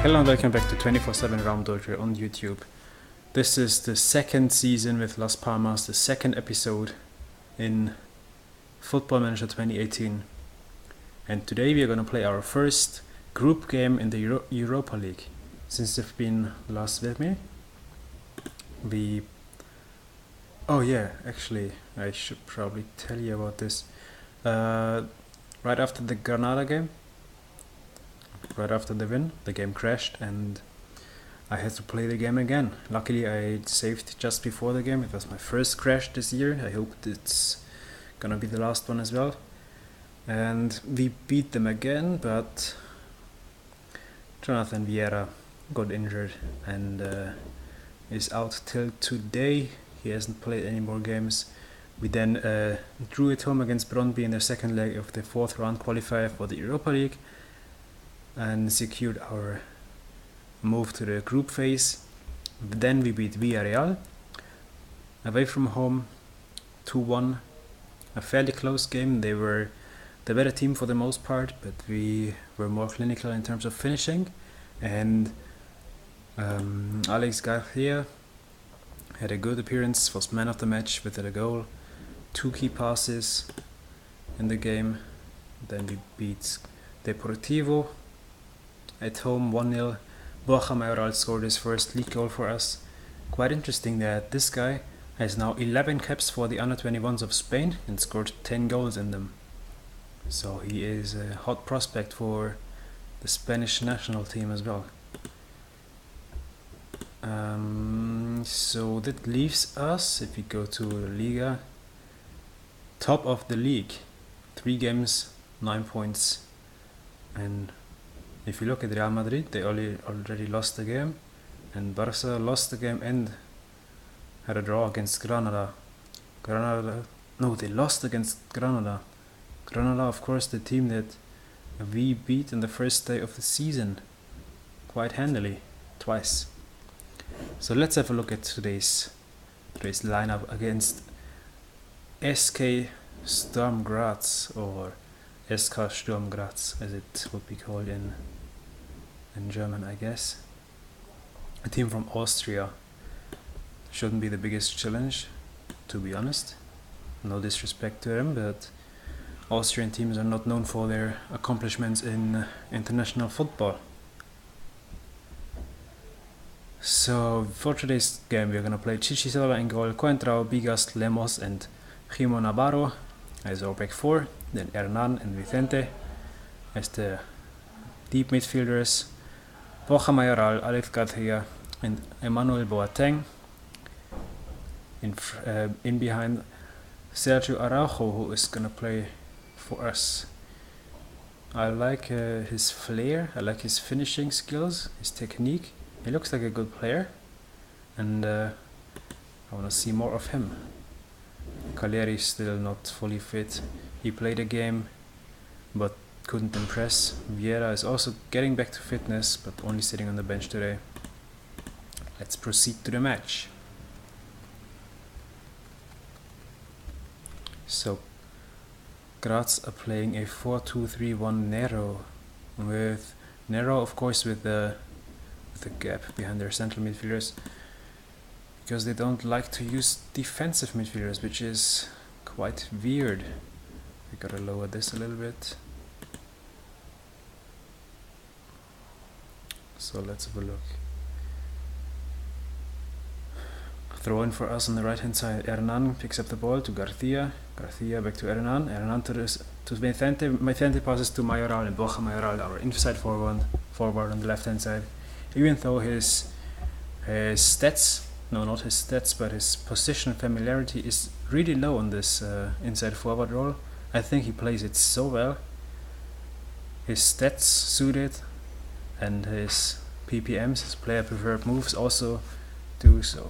Hello and welcome back to 24/7 Raumdeutsche on YouTube. This is the second season with Las Palmas, the second episode in Football Manager 2018. And today we are going to play our first group game in the Europa League. Since you've been last with me, Oh yeah, actually, I should probably tell you about this. Right after the Granada game, right after the win, the game crashed and I had to play the game again. Luckily I saved just before the game. It was my first crash this year. I hope it's gonna be the last one as well. And we beat them again, but Jonathan Vieira got injured and is out till today. He hasn't played any more games. We then drew at home against Brøndby in the second leg of the fourth round qualifier for the Europa League and secured our move to the group phase. Then we beat Villarreal away from home 2-1. A fairly close game. They were the better team for the most part, but we were more clinical in terms of finishing. And Alex Garcia had a good appearance, was man of the match with a goal, 2 key passes in the game. Then we beat Deportivo at home 1-0. Borja Mayoral scored his first league goal for us. Quite interesting that this guy has now 11 caps for the under-21s of Spain and scored 10 goals in them. So he is a hot prospect for the Spanish national team as well. So that leaves us, if we go to Liga, top of the league. 3 games, 9 points. And if you look at Real Madrid, they already lost the game. And Barca lost the game and had a draw against Granada. They lost against Granada. Granada, of course, the team that we beat in the first day of the season quite handily, twice. So let's have a look at today's lineup against SK Sturm Graz, or SK Sturm Graz as it would be called in German, I guess. A team from Austria. Shouldn't be the biggest challenge, to be honest. No disrespect to them, but Austrian teams are not known for their accomplishments in international football. So for today's game we're gonna play Chichi Silva in goal, Coentrao, Bigas, Lemos and Jimo Navarro as our back 4, then Hernan and Vicente as the deep midfielders, Borja Mayoral, Alex Garcia and Emmanuel Boateng. In behind Sergio Araujo, who is gonna play for us. I like his flair, I like his finishing skills, his technique. He looks like a good player, and I want to see more of him. Cagliari is still not fully fit. He played a game, but couldn't impress. Vieira is also getting back to fitness, but only sitting on the bench today. Let's proceed to the match. So, Graz are playing a 4-2-3-1 Nero, with Nero, of course, with the gap behind their central midfielders, because they don't like to use defensive midfielders, which is quite weird. We gotta lower this a little bit. So let's have a look. Throw in for us on the right hand side. Hernan picks up the ball to Garcia. Garcia back to Hernan. Hernan to Vicente. Vicente passes to Mayoral, and Borja Mayoral, our inside forward on the left hand side. Even though his stats, no, not his stats, but his position familiarity is really low on this inside forward role, I think he plays it so well. His stats suit it, and his PPMs, his player preferred moves, also do so.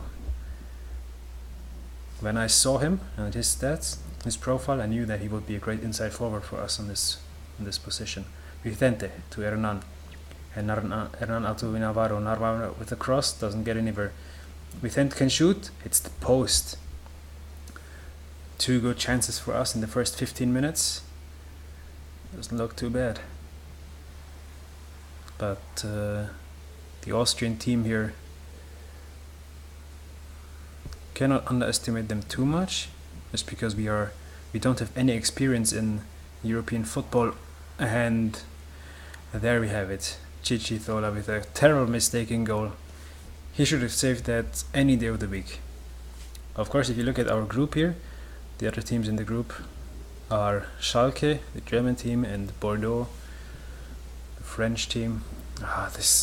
When I saw him and his stats, his profile, I knew that he would be a great inside forward for us on this position. Vicente to Hernan. And Hernan out to Navarro. Navarro with a cross, doesn't get anywhere. Vicente can shoot, it's the post. 2 good chances for us in the first 15 minutes. Doesn't look too bad. But The Austrian team here, cannot underestimate them too much, just because we don't have any experience in European football. And there we have it. Chichi Thola with a terrible mistaken goal. He should have saved that any day of the week. Of course, if you look at our group here, the other teams in the group are Schalke, the German team, and Bordeaux, the French team.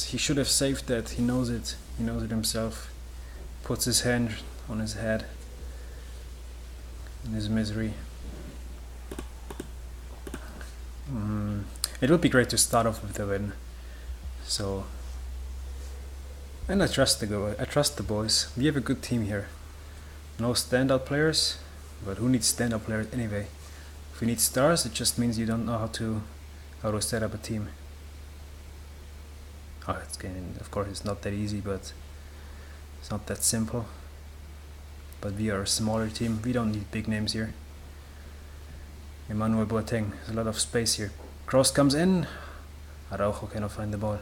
He should have saved that. He knows it. He knows it himself. Puts his hand on his head in his misery. It would be great to start off with a win. So, and I trust the boys. We have a good team here. No standout players, but who needs standout players anyway? If you need stars, it just means you don't know how to set up a team. Of course, it's not that easy, but it's not that simple. But we are a smaller team. We don't need big names here. Emmanuel Boateng. There's a lot of space here. Cross comes in. Araujo cannot find the ball.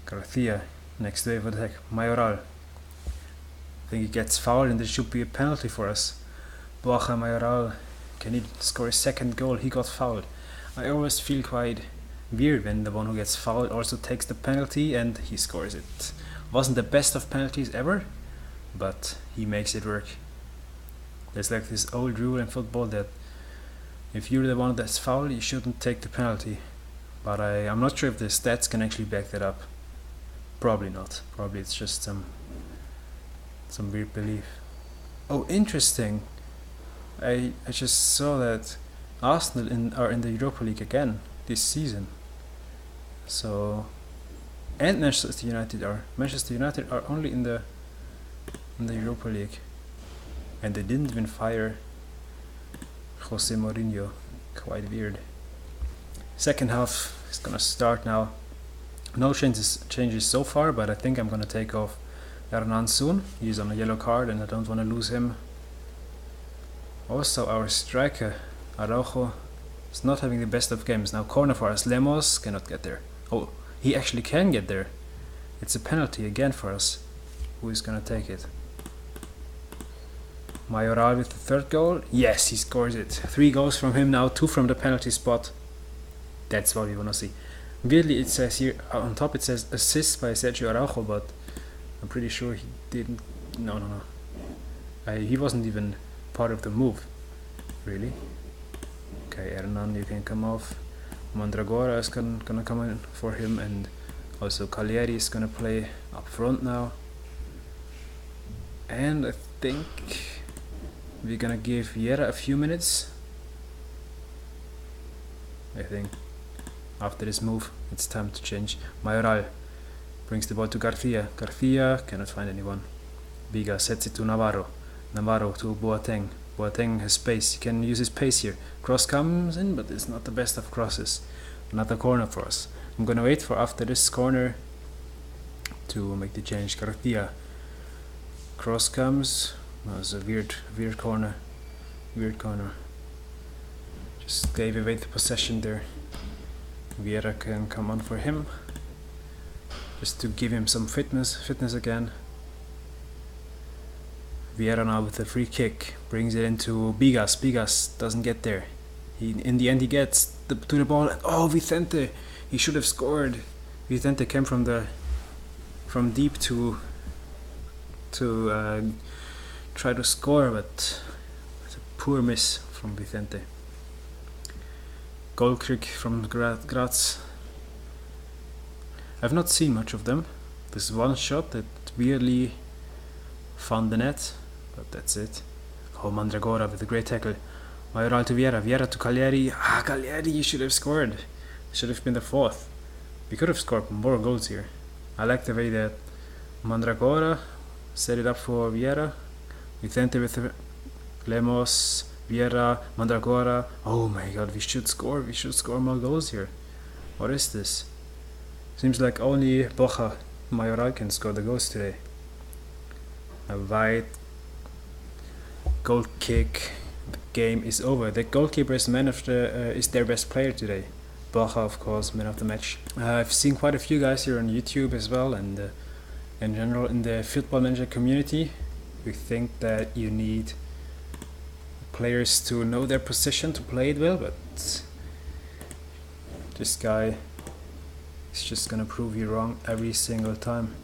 Garcia, next wave of attack. Mayoral. I think he gets fouled and there should be a penalty for us. Borja Mayoral, can he score his second goal? He got fouled. I always feel quite weird when the one who gets fouled also takes the penalty and he scores it. Wasn't the best of penalties ever, but he makes it work. There's like this old rule in football that if you're the one that's fouled, you shouldn't take the penalty. But I'm not sure if the stats can actually back that up. Probably not. Probably it's just some weird belief. Oh, interesting. I just saw that Arsenal are in the Europa League again this season. So, and Manchester United are only in the Europa League, and they didn't even fire Jose Mourinho. Quite weird. Second half is gonna start now. No changes so far, but I think I'm gonna take off Hernan soon. He's on a yellow card and I don't want to lose him. Also, our striker Araujo is not having the best of games. Now corner for us. Lemos cannot get there. Oh, he actually can get there. It's a penalty again for us. Who is gonna take it? Mayoral with the third goal. Yes, he scores it. 3 goals from him now, 2 from the penalty spot. That's what we wanna see. Weirdly, it says here on top, it says assist by Sergio Araujo, but I'm pretty sure he didn't. No. He wasn't even part of the move, really. Okay, Hernan, you can come off. Mandragora is gonna come in for him, and also Cagliari is gonna play up front now. And I think we're gonna give Vieira a few minutes. I think after this move, it's time to change. Mayoral brings the ball to Garcia. Garcia cannot find anyone. Biga sets it to Navarro. Navarro to Boateng. Boateng has space. He can use his pace here. Cross comes in, but it's not the best of crosses. Another corner for us. I'm gonna wait for after this corner to make the change. Garcia. Cross comes. That was a weird corner. Weird corner. Just gave away the possession there. Vieira can come on for him, just to give him some fitness again. Vieira now with a free kick, brings it into Bigas. Bigas doesn't get there. In the end he gets to the ball. Oh, Vicente! He should have scored. Vicente came from deep to try to score, but it's a poor miss from Vicente. Goal kick from Graz. I've not seen much of them. This one shot that weirdly found the net, but that's it. Oh, Mandragora with a great tackle. Mayoral to Vieira. Vieira to Cagliari. Cagliari, you should have scored. Should have been the 4th. We could have scored more goals here. I like the way that Mandragora set it up for Vieira. Vicente with Lemos. Vieira, Mandragora. Oh my god, we should score more goals here. What is this? Seems like only Borja Mayoral can score the goals today. A wide goal kick. The game is over. The goalkeeper is is their best player today. Baja, of course, man of the match. I've seen quite a few guys here on YouTube as well, and in general in the football manager community, we think that you need players to know their position to play it well, but this guy is just gonna prove you wrong every single time.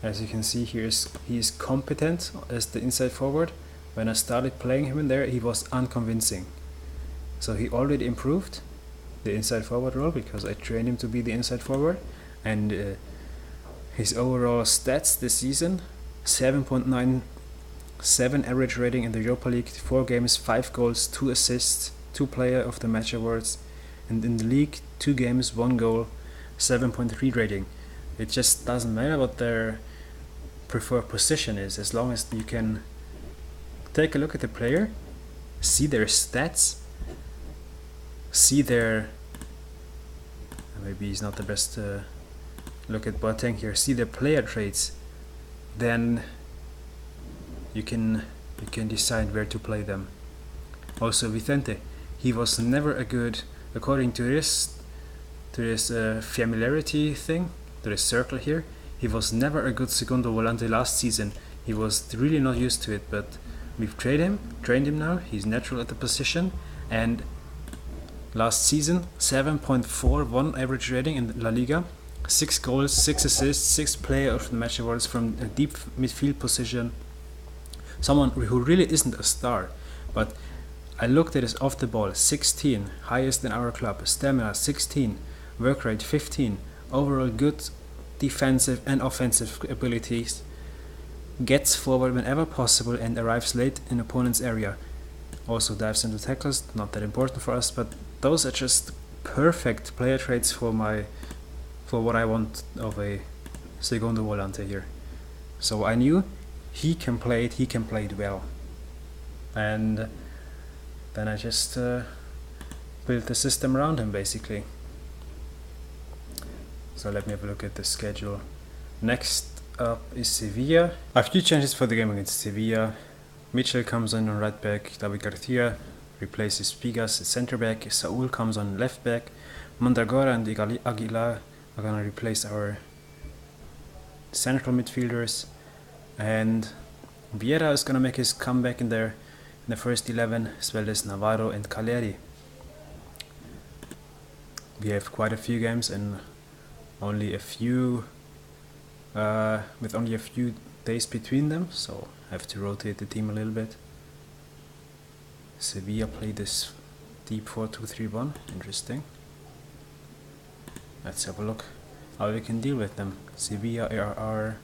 As you can see here, he is competent as the inside forward. When I started playing him in there, he was unconvincing. So he already improved the inside forward role because I trained him to be the inside forward, and his overall stats this season: 7.97 average rating in the Europa League, 4 games, 5 goals, 2 assists, 2 player of the match awards, and in the league 2 games, 1 goal, 7.3 rating. It just doesn't matter what their preferred position is, as long as you can take a look at the player, see their stats, see their, maybe he's not the best look at Boateng here, see their player traits, then you can decide where to play them. Also Vicente, he was never a good, according to this familiarity thing, to this circle here, he was never a good segundo volante last season. He was really not used to it, but we've trained him now, he's natural at the position, and last season 7.41 average rating in La Liga, 6 goals, 6 assists, 6 player of the match awards from a deep midfield position. Someone who really isn't a star, but I looked at his off the ball, 16, highest in our club, stamina 16, work rate 15, overall good defensive and offensive abilities, gets forward whenever possible and arrives late in opponent's area. Also dives into tackles, not that important for us, but those are just perfect player traits for what I want of a segundo volante here. So I knew he can play it well, and then I just built the system around him basically. So let me have a look at the schedule. Next up is Sevilla. A few changes for the game against Sevilla. Mitchell comes on right back, David Garcia replaces Pigas at center back, Saul comes on left back, Mandragora and Aguilar are gonna replace our central midfielders, and Vieira is gonna make his comeback in there in the first 11, as well as Navarro and Caleri. We have quite a few games and only a few with only a few days between them, so I have to rotate the team a little bit. Sevilla play this deep 4-2-3-1, interesting. Let's have a look how we can deal with them. Sevilla are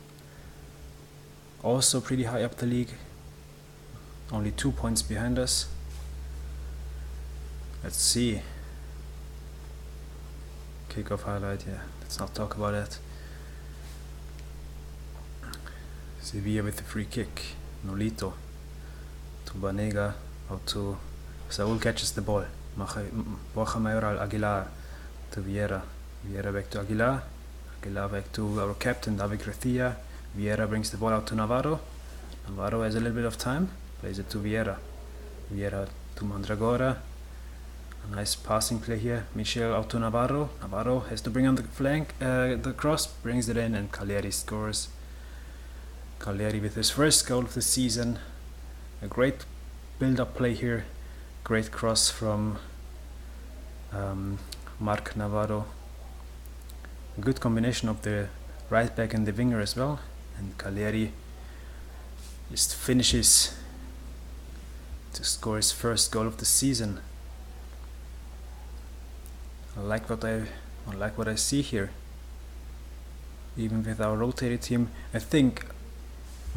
also pretty high up the league, only 2 points behind us. Let's see. Kickoff highlight, yeah, let's not talk about that. Sevilla with the free kick, Nolito to Banega, out to Saul, catches the ball, Borja Mayoral, Aguilar to Vieira, Vieira back to Aguilar, Aguilar back to our captain David Garcia, Vieira brings the ball out to Navarro, Navarro has a little bit of time, plays it to Vieira, Vieira to Mandragora, a nice passing play here, Michel out to Navarro, Navarro has to bring on the flank, the cross, brings it in, and Caleri scores. Caleri with his first goal of the season, a great build-up play here, great cross from Marc Navarro, a good combination of the right back and the winger as well, and Caleri just finishes to score his first goal of the season. I like what I see here. Even with our rotated team, I think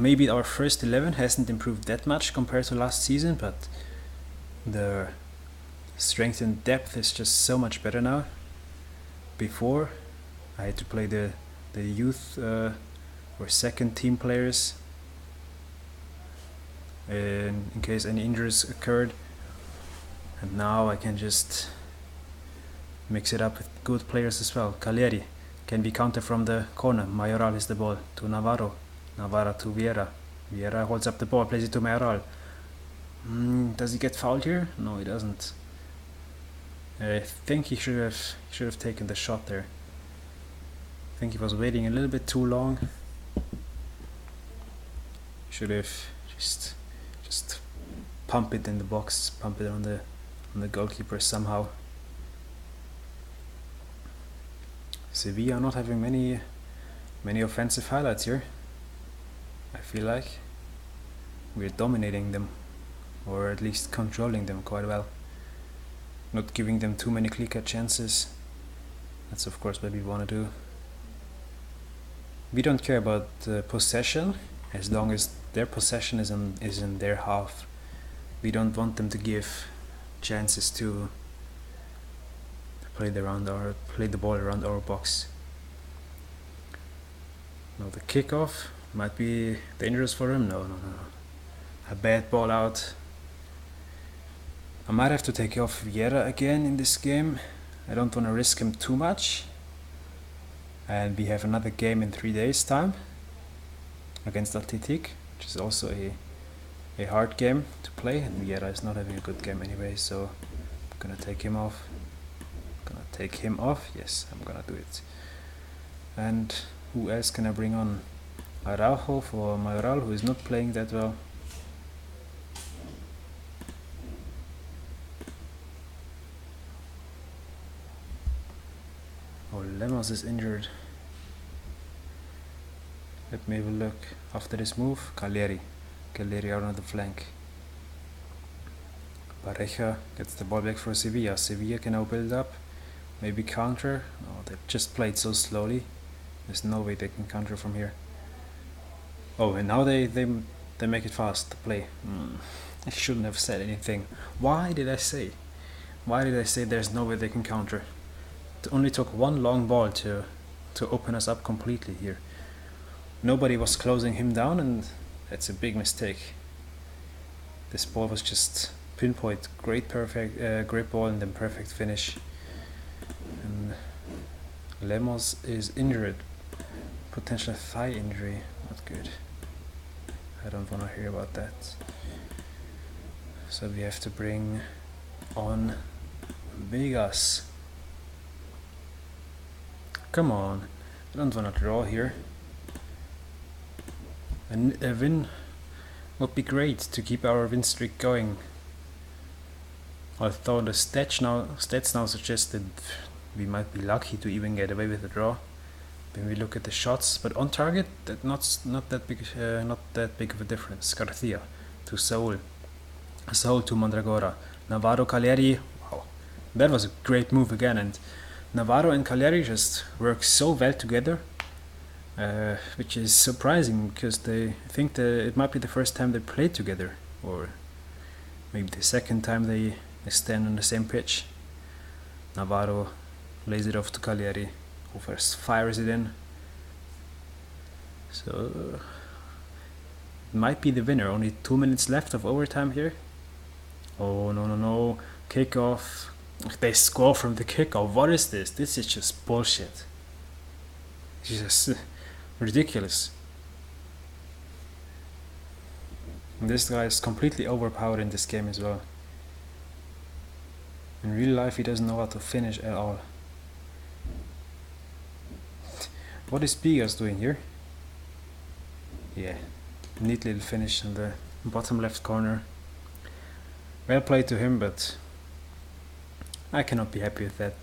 maybe our first 11 hasn't improved that much compared to last season, but the strength and depth is just so much better now. Before, I had to play the youth or second team players in case any injuries occurred, and now I can just mix it up with good players as well. Caleri can be countered from the corner, Mayoral has the ball to Navarro, Navarro to Vieira, Vieira holds up the ball, plays it to Mayoral. Does he get fouled here? No, he doesn't. I think he should have taken the shot there. I think he was waiting a little bit too long. Should have just pump it in the box, pump it on the goalkeeper somehow. Sevilla are not having many offensive highlights here. I feel like we're dominating them, or at least controlling them quite well. Not giving them too many clear-cut chances. That's of course what we want to do. We don't care about possession as long as their possession is in their half. We don't want them to give chances to play the ball around our box. Now the kickoff might be dangerous for him. No. A bad ball out. I might have to take off Vieira again in this game. I don't want to risk him too much. And we have another game in 3 days time against Athletic, which is also a hard game to play, and Vieira is not having a good game anyway, so I'm gonna take him off. Yes, I'm gonna do it. And who else can I bring on? Araujo for Mayoral, who is not playing that well. Oh, Lemos is injured. Let me have a look. After this move, Cagliari out on the flank. Pareja gets the ball back for Sevilla. Sevilla can now build up, maybe counter. Oh, they just played so slowly. There's no way they can counter from here. Oh, and now they make it fast, the play. I shouldn't have said anything. Why did I say there's no way they can counter? It only took one long ball to open us up completely here. Nobody was closing him down, and that's a big mistake. This ball was just pinpoint, great ball, and then perfect finish. And Lemos is injured, potential thigh injury, not good. I don't want to hear about that. So we have to bring on Vegas. Come on, I don't want to draw here. And a win would be great to keep our win streak going. Although the stats now suggest that we might be lucky to even get away with a draw when we look at the shots, but on target, that not that big of a difference. Garcia to Saul to Mandragora, Navarro, Cagliari. Wow, that was a great move again, and Navarro and Cagliari just work so well together. Which is surprising because they think that it might be the first time they played together, or maybe the second time they stand on the same pitch. Navarro lays it off to Cagliari, who first fires it in. So it might be the winner. Only 2 minutes left of overtime here. Oh no! Kickoff. They score from the kickoff. What is this? This is just bullshit. Jesus. Ridiculous. And this guy is completely overpowered in this game as well. In real life he doesn't know how to finish at all. What is Pigas doing here? Yeah, neat little finish in the bottom left corner. Well played to him, but I cannot be happy with that.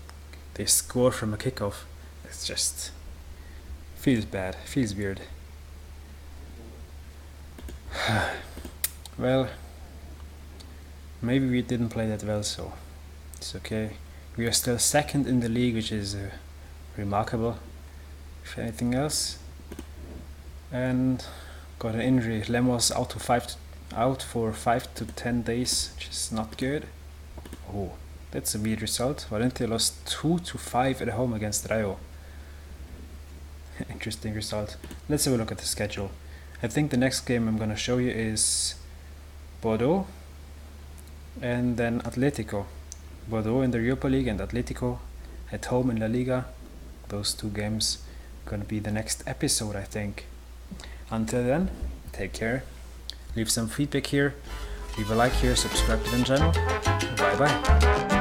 They score from a kickoff. It's just feels bad, feels weird. Well, maybe we didn't play that well, so it's okay. We are still second in the league, which is remarkable, if anything else. And got an injury. Lemos out for 5 to 10 days, which is not good. Oh, that's a weird result. Valencia lost 2-5 at home against Rayo. Interesting result. Let's have a look at the schedule. I think the next game I'm gonna show you is Bordeaux and then Atletico. Bordeaux in the Europa League and Atletico at home in La Liga. Those 2 games are gonna be the next episode, I think. Until then, take care. Leave some feedback here. Leave a like here, subscribe to the channel. Bye bye.